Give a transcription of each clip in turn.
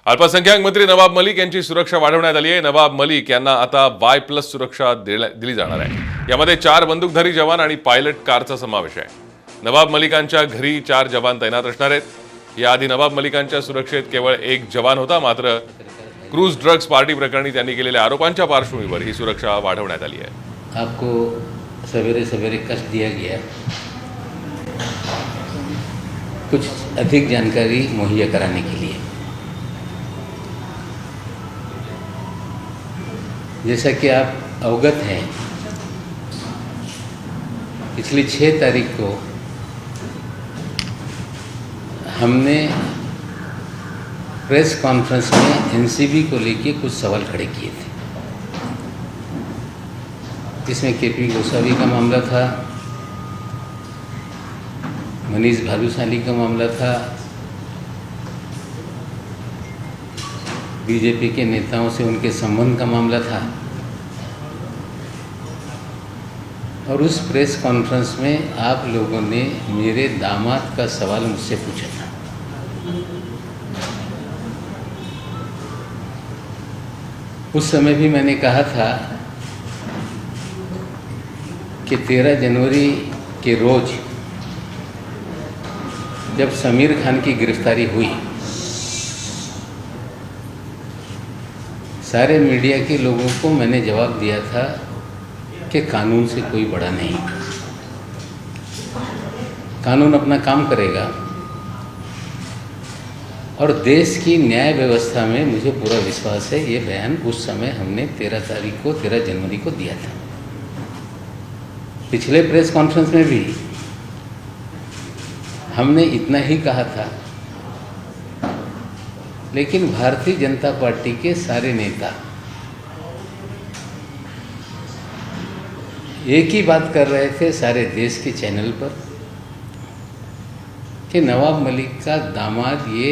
अल्पसंख्याक मंत्री नवाब मलिक यांची सुरक्षा वाढवण्यात आली आहे। नवाब मलिक यांना आता Y+ सुरक्षा दिली जाणार आहे। यामध्ये 4 बंदूकधारी जवान आणि पायलट कारचा समावेश आहे। नवाब मलिकांच्या घरी 4 जवान तैनात असणार आहेत। याआधी नवाब मलिकांच्या सुरक्षेत केवळ 1 जवान होता, मात्र क्रूज ड्रग्स पार्टी प्रकरणी त्यांनी केलेल्या आरोपांच्या पार्श्वभूमीवर ही सुरक्षा वाढवण्यात आली आहे। आपको सवेरे सवेरे कष्ट दिया गया, कुछ अधिक जानकारी मुहैया कराने के लिए। जैसा कि आप अवगत हैं, पिछली 6 तारीख को हमने प्रेस कॉन्फ्रेंस में एनसीबी को लेके कुछ सवाल खड़े किए थे। इसमें केपी गोसावी का मामला था, मनीष भालूशाली का मामला था, बीजेपी के नेताओं से उनके संबंध का मामला था। और उस प्रेस कॉन्फ्रेंस में आप लोगों ने मेरे दामाद का सवाल मुझसे पूछा था। उस समय भी मैंने कहा था कि 13 जनवरी के रोज जब समीर खान की गिरफ्तारी हुई, सारे मीडिया के लोगों को मैंने जवाब दिया था कि कानून से कोई बड़ा नहीं, कानून अपना काम करेगा। और देश की न्याय व्यवस्था में मुझे पूरा विश्वास है। ये बयान उस समय हमने 13 जनवरी को दिया था। पिछले प्रेस कॉन्फ्रेंस में भी हमने इतना ही कहा था, लेकिन भारतीय जनता पार्टी के सारे नेता एक ही बात कर रहे थे सारे देश के चैनल पर कि नवाब मलिक का दामाद ये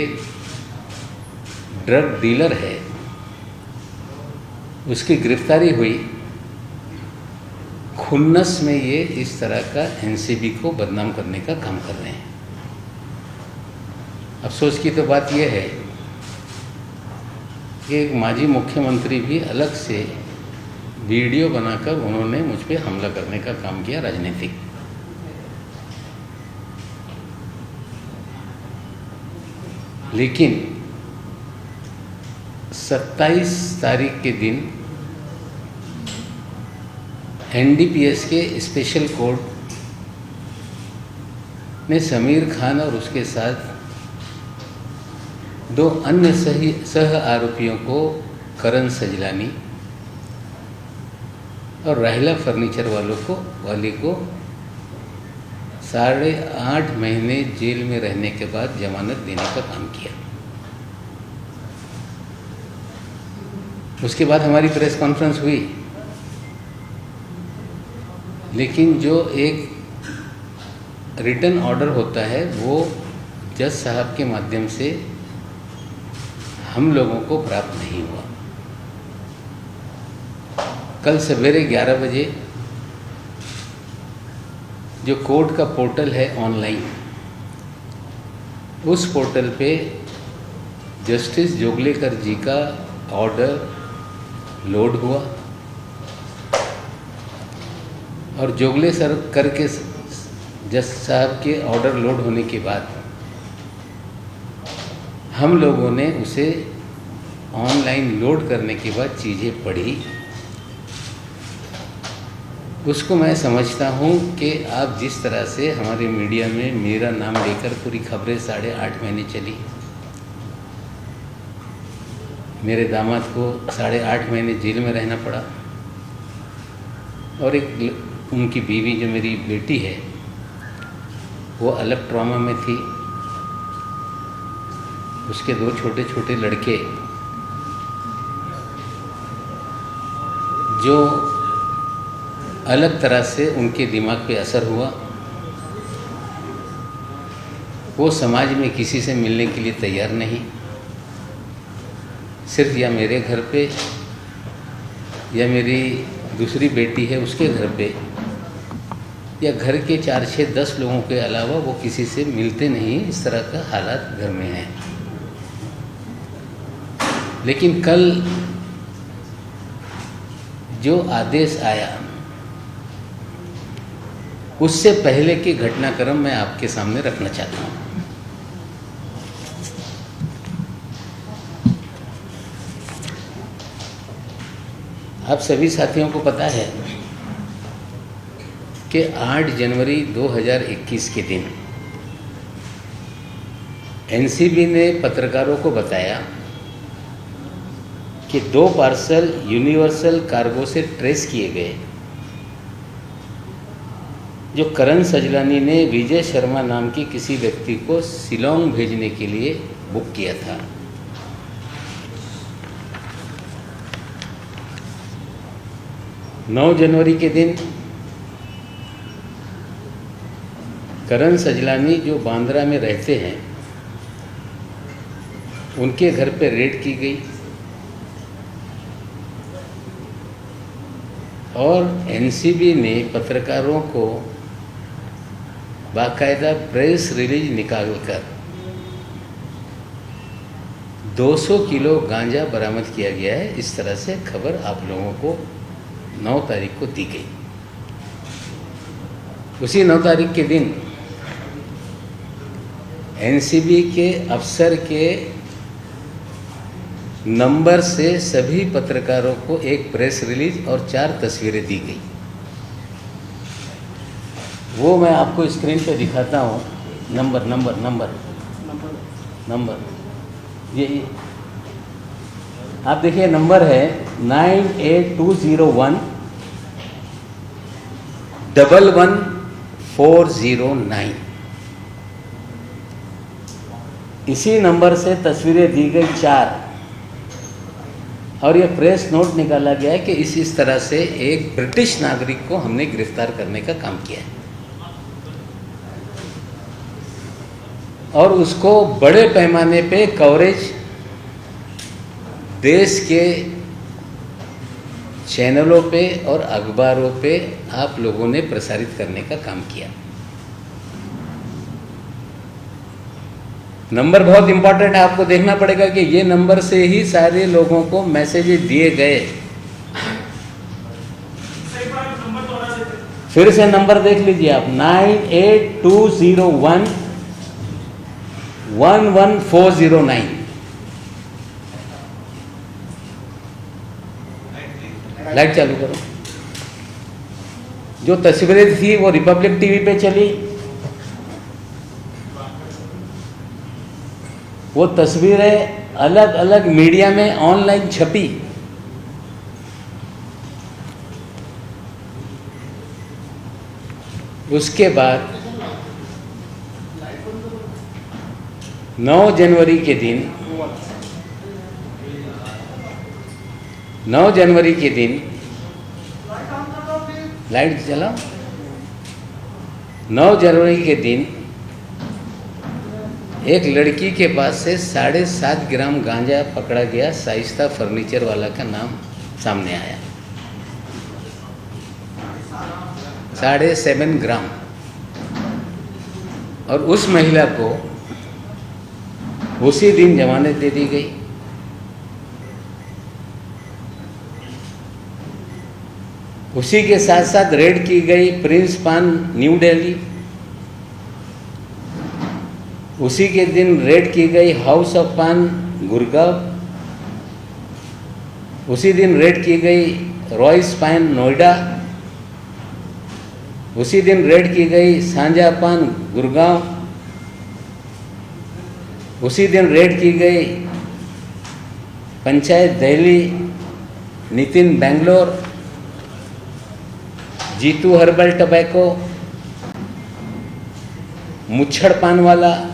ड्रग डीलर है, उसकी गिरफ्तारी हुई, खुन्नस में ये इस तरह का एनसीबी को बदनाम करने का काम कर रहे हैं। अफसोस की तो बात यह है कि एक माजी मुख्यमंत्री भी अलग से वीडियो बनाकर उन्होंने मुझ पे हमला करने का काम किया, राजनीतिक। लेकिन 27 तारीख के दिन एनडीपीएस के स्पेशल कोर्ट ने समीर खान और उसके साथ 2 अन्य सह आरोपियों को, करण सजलानी और राहिला फर्नीचर वाले को 8.5 महीने जेल में रहने के बाद जमानत देने का काम किया। उसके बाद हमारी प्रेस कॉन्फ्रेंस हुई, लेकिन जो एक रिटन ऑर्डर होता है वो जज साहब के माध्यम से हम लोगों को प्राप्त नहीं हुआ। कल सवेरे 11 बजे जो कोर्ट का पोर्टल है ऑनलाइन, उस पोर्टल पे जस्टिस जोगलेकर जी का ऑर्डर लोड हुआ और जोगले सर करके जज साहब के ऑर्डर लोड होने के बाद हम लोगों ने उसे ऑनलाइन लोड करने के बाद चीज़ें पढ़ी। उसको मैं समझता हूँ कि आप जिस तरह से हमारे मीडिया में मेरा नाम लेकर पूरी खबरें 8.5 महीने चली, मेरे दामाद को 8.5 महीने जेल में रहना पड़ा और एक उनकी बीवी जो मेरी बेटी है वो अलग ट्रॉमा में थी, उसके 2 छोटे छोटे लड़के जो अलग तरह से उनके दिमाग पे असर हुआ, वो समाज में किसी से मिलने के लिए तैयार नहीं, सिर्फ या मेरे घर पे या मेरी दूसरी बेटी है उसके घर पे या घर के 4, 6, 10 लोगों के अलावा वो किसी से मिलते नहीं। इस तरह का हालात घर में है। लेकिन कल जो आदेश आया उससे पहले के घटनाक्रम मैं आपके सामने रखना चाहता हूँ। आप सभी साथियों को पता है कि 8 जनवरी 2021 के दिन एनसीबी ने पत्रकारों को बताया कि 2 पार्सल यूनिवर्सल कार्गो से ट्रेस किए गए, जो करण सजलानी ने विजय शर्मा नाम के किसी व्यक्ति को शिलोंग भेजने के लिए बुक किया था। नौ जनवरी के दिन करण सजलानी जो बांद्रा में रहते हैं उनके घर पर रेड की गई और एनसीबी ने पत्रकारों को बाकायदा प्रेस रिलीज निकालकर 200 किलो गांजा बरामद किया गया है। इस तरह से खबर आप लोगों को 9 तारीख को दी गई। उसी 9 तारीख के दिन एनसीबी के अफसर के नंबर से सभी पत्रकारों को एक प्रेस रिलीज और 4 तस्वीरें दी गई। वो मैं आपको स्क्रीन पे दिखाता हूँ। नंबर ये आप देखिए, नंबर है 98201 11409। इसी नंबर से तस्वीरें दी गई 4 और यह प्रेस नोट निकाला गया है कि इस तरह से एक ब्रिटिश नागरिक को हमने गिरफ्तार करने का काम किया है और उसको बड़े पैमाने पे कवरेज देश के चैनलों पे और अखबारों पे आप लोगों ने प्रसारित करने का काम किया। नंबर बहुत इंपॉर्टेंट है, आपको देखना पड़ेगा कि ये नंबर से ही सारे लोगों को मैसेजेस दिए गए। फिर से नंबर देख लीजिए आप, 98201 11409। लाइट चालू करो। जो तस्वीरें थी वो रिपब्लिक टीवी पे चली। वो तस्वीरें अलग अलग मीडिया में ऑनलाइन छपी। उसके बाद 9 जनवरी के दिन 9 जनवरी के दिन लाइट चलाओ। 9 जनवरी के दिन एक लड़की के पास से 7.5 ग्राम गांजा पकड़ा गया। शाइस्ता फर्नीचर वाला का नाम सामने आया। 7.5 ग्राम। और उस महिला को उसी दिन जमानत दे दी गई। उसी के साथ साथ रेड की गई प्रिंस पान न्यू दिल्ली। उसी के दिन रेड की गई हाउस ऑफ पान गुड़गांव। उसी दिन रेड की गई रॉयस पान नोएडा। उसी दिन रेड की गई सांझा पान गुड़गांव। उसी दिन रेड की गई पंचायत दिल्ली, नितिन बेंगलोर, जीतू हर्बल टबैको, मुच्छड़ पान वाला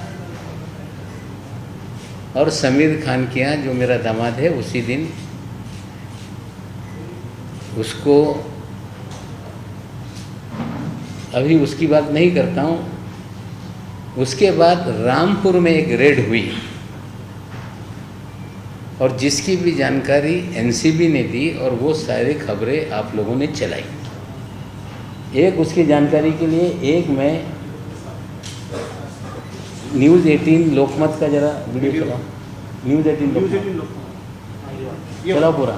और समीर खान के यहाँ जो मेरा दामाद है। उसी दिन उसको, अभी उसकी बात नहीं करता हूँ। उसके बाद रामपुर में एक रेड हुई और जिसकी भी जानकारी एनसीबी ने दी और वो सारी खबरें आप लोगों ने चलाई। एक उसकी जानकारी के लिए एक मैं न्यूज़ 18 लोकमत का जरा वीडियो चलाओ। न्यूज़ 18 लोकमत। चला पूरा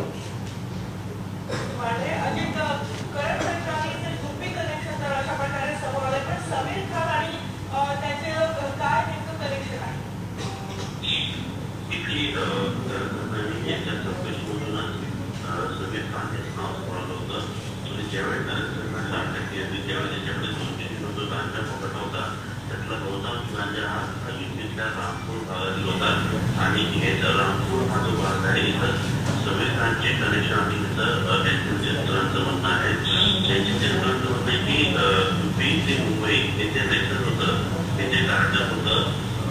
आणि हे रामपूर हा जो भाग आहे इथं समीर खानचे कनेक्शन आणि इथं त्यांचे मित्रांचं म्हणणं आहे. त्यांच्या मित्रांचं म्हणणं आहे की युपी ते मुंबई हे जे नेक्सन होतं हे जे कार्टन होतं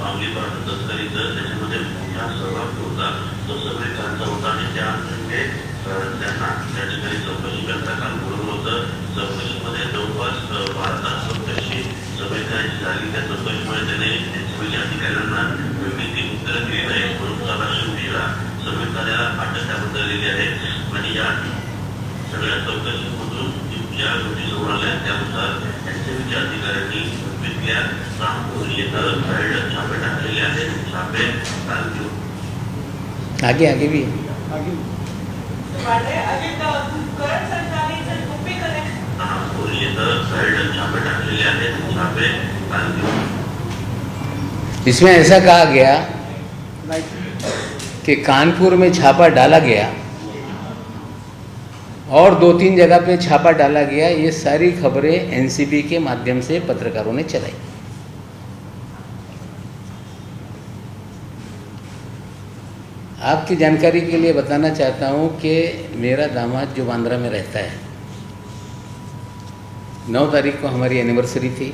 अंमली पदार्थ तस्करीचं त्याच्यामध्ये मोठा सहभाग होता तो समीर खानचा होता आणि त्यामध्ये त्यांना त्या ठिकाणी चौकशी करता काल बोलवलं होतं. चौकशीमध्ये जवळपास 12 तास चौकशी समीर खानची झाली. त्या चौकशीमुळे त्याने एनसीबीच्या अधिकाऱ्यांना वेगळी उत्तरं दिली नाही म्हणून त्याला उशिरा समीर खान याला अटक त्याबद्दल दिली आहे. आणि या सगळ्या चौकशीमधून ज्या गोष्टी समोर आल्या त्यानुसार एनसीबीच्या अधिकाऱ्यांनी मुंबईतल्या रामपूर येथं काही छापे टाकलेले आहेत. छापे काल घेऊन आगे आगे भी रामपूर येथं काही छापे टाकलेले आहेत. छापे काल घेऊन इसमें ऐसा कहा गया कि कानपुर में छापा डाला गया और 2-3 जगह पे छापा डाला गया. ये सारी खबरें एनसीबी के माध्यम से पत्रकारों ने चलाई. आपकी जानकारी के लिए बताना चाहता हूँ कि मेरा दामाद जो बांद्रा में रहता है, 9 तारीख को हमारी एनिवर्सरी थी.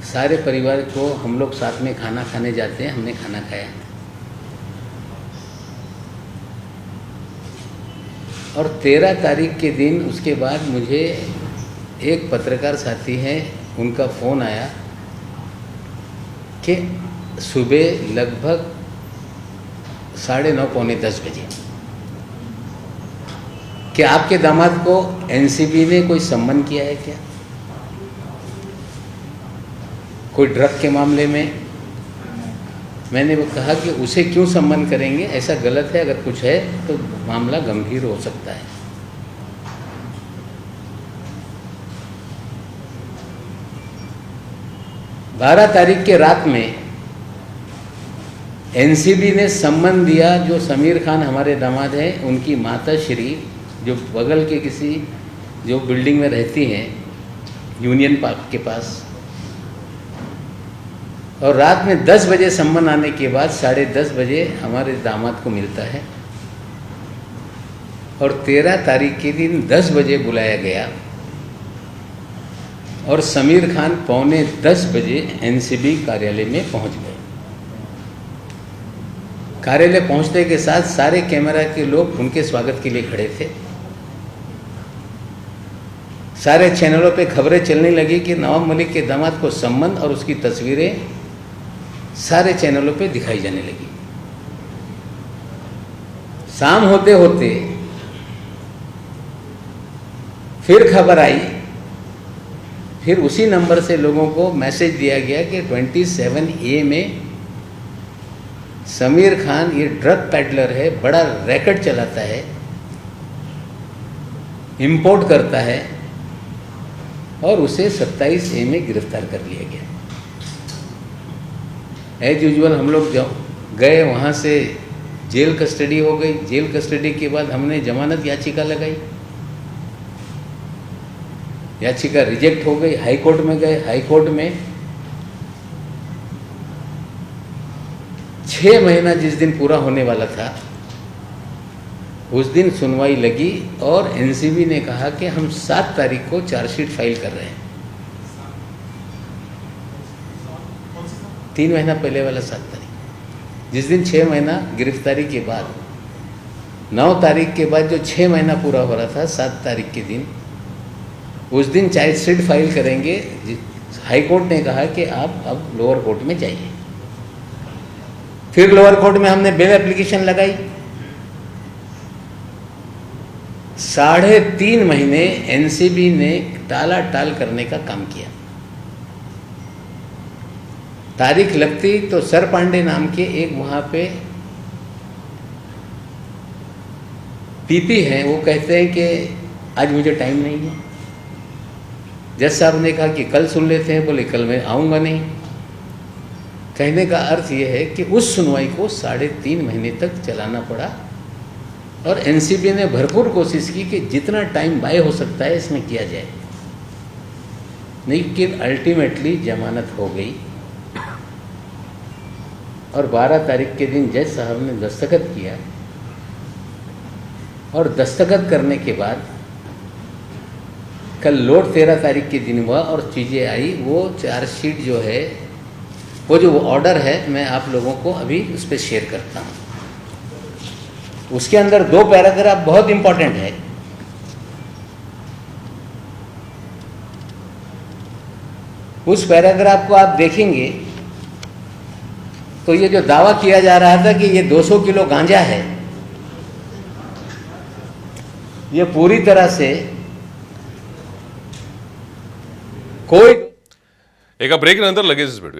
सारे परिवार को हम लोग साथ में खाना खाने जाते हैं. हमने खाना खाया और 13 तारीख के दिन उसके बाद मुझे एक पत्रकार साथी हैं, उनका फ़ोन आया कि सुबह लगभग 9:30 पौने 10 बजे कि आपके दामाद को एनसीबी ने कोई सम्मन किया है क्या, कोई ड्रग के मामले में. मैंने वो कहा कि उसे क्यों सम्मन करेंगे, ऐसा गलत है. अगर कुछ है तो मामला गंभीर हो सकता है. बारह तारीख के रात में एनसीबी ने सम्मन दिया. जो समीर खान हमारे दामाद हैं, उनकी माता श्री जो बगल के किसी जो बिल्डिंग में रहती हैं यूनियन पार्क के पास, और रात में 10 बजे सम्मन आने के बाद 10:30 बजे हमारे दामाद को मिलता है. और 13 तारीख के दिन 10 बजे बुलाया गया और समीर खान पौने 10 बजे एनसीबी कार्यालय में पहुंच गए. कार्यालय पहुंचने के साथ सारे कैमरा के लोग उनके स्वागत के लिए खड़े थे. सारे चैनलों पे खबरें चलने लगी कि नवाब मलिक के दामाद को सम्मन और उसकी तस्वीरें सारे चैनलों पे दिखाई जाने लगी. शाम होते होते फिर खबर आई. फिर उसी नंबर से लोगों को मैसेज दिया गया कि 27A में समीर खान ये ड्रग पैडलर है, बड़ा रैकेट चलाता है, इंपोर्ट करता है, और उसे 27A में गिरफ्तार कर लिया गया. एज यूजुअल हम लोग गए, वहाँ से जेल कस्टडी हो गई. जेल कस्टडी के बाद हमने जमानत याचिका लगाई. याचिका रिजेक्ट हो गई. हाई कोर्ट में गए. हाई कोर्ट में 6 महीना जिस दिन पूरा होने वाला था उस दिन सुनवाई लगी और एनसीबी ने कहा कि हम 7 तारीख को चार्जशीट फाइल कर रहे हैं. 3 महीना पहले वाला 7 तारीख, जिस दिन 6 महीना गिरफ्तारी के बाद, 9 तारीख के बाद जो 6 महीना पूरा हो रहा था, 7 तारीख के दिन, उस दिन चार्जशीट फाइल करेंगे. हाई कोर्ट ने कहा कि आप अब लोअर कोर्ट में जाइए. फिर लोअर कोर्ट में हमने बेल एप्लीकेशन लगाई. 3.5 महीने एनसीबी ने टाल करने का काम किया. तारीख लगती तो सर पांडे नाम के एक वहाँ पे टीपी हैं वो कहते हैं कि आज मुझे टाइम नहीं है। जज साहब ने कहा कि कल सुन लेते हैं, बोले कल मैं आऊँगा नहीं। कहने का अर्थ ये है कि उस सुनवाई को 3.5 महीने तक चलाना पड़ा और एनसीबी ने भरपूर कोशिश की कि जितना टाइम बाय हो सकता है इसमें किया जाए, लेकिन अल्टीमेटली जमानत हो गई और 12 तारीख के दिन जज साहब ने दस्तखत किया और दस्तखत करने के बाद कल लोड 13 तारीख के दिन हुआ और चीज़ें आई। वो चार्जशीट जो है, वो जो ऑर्डर है, मैं आप लोगों को अभी उस पर शेयर करता हूँ। उसके अंदर 2 पैराग्राफ बहुत इंपॉर्टेंट है। उस पैराग्राफ को आप देखेंगे तो ये जो दावा किया जा रहा था कि ये 200 किलो गांजा है, ये पूरी तरह से कोई एका ब्रेक नंतर लगेचच भेटू.